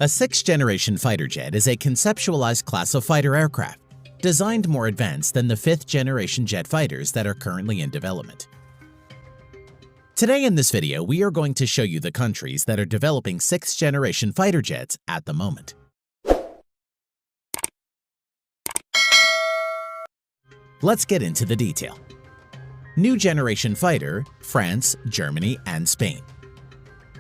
A sixth-generation fighter jet is a conceptualized class of fighter aircraft, designed more advanced than the fifth-generation jet fighters that are currently in development. Today in this video, we are going to show you the countries that are developing sixth-generation fighter jets at the moment. Let's get into the detail. New generation fighter, France, Germany, and Spain.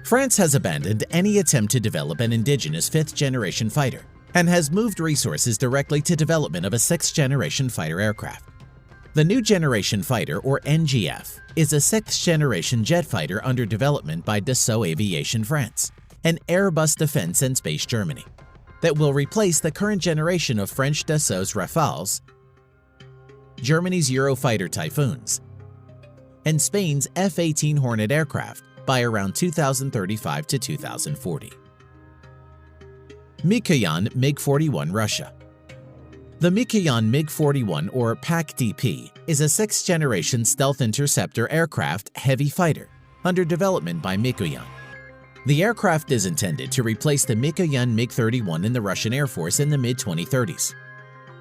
France has abandoned any attempt to develop an indigenous fifth-generation fighter and has moved resources directly to development of a sixth-generation fighter aircraft. The New Generation Fighter, or NGF, is a sixth-generation jet fighter under development by Dassault Aviation France and Airbus Defence and Space Germany that will replace the current generation of French Dassault's Rafales, Germany's Eurofighter Typhoons, and Spain's F-18 Hornet aircraft by around 2035 to 2040. Mikoyan MiG-41 Russia. The Mikoyan MiG-41, or PAC-DP, is a sixth-generation stealth interceptor aircraft heavy fighter under development by Mikoyan. The aircraft is intended to replace the Mikoyan MiG-31 in the Russian Air Force in the mid-2030s.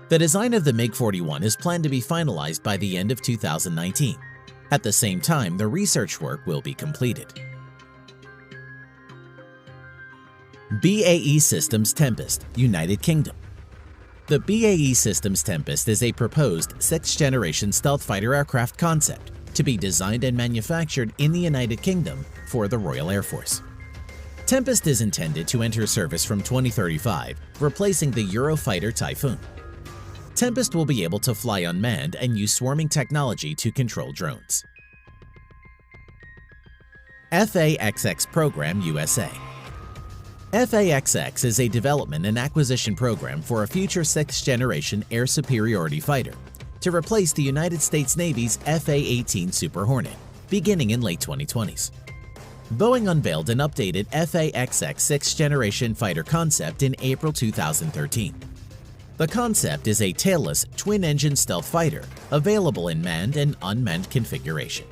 The design of the MiG-41 is planned to be finalized by the end of 2019. At the same time, the research work will be completed. BAE Systems Tempest, United Kingdom. The BAE Systems Tempest is a proposed sixth-generation stealth fighter aircraft concept to be designed and manufactured in the United Kingdom for the Royal Air Force. Tempest is intended to enter service from 2035, replacing the Eurofighter Typhoon. Tempest will be able to fly unmanned and use swarming technology to control drones. FAXX Program USA. FAXX is a development and acquisition program for a future sixth-generation air superiority fighter to replace the United States Navy's FA-18 Super Hornet, beginning in late 2020s. Boeing unveiled an updated FAXX sixth-generation fighter concept in April 2013. The concept is a tailless, twin-engine stealth fighter available in manned and unmanned configuration.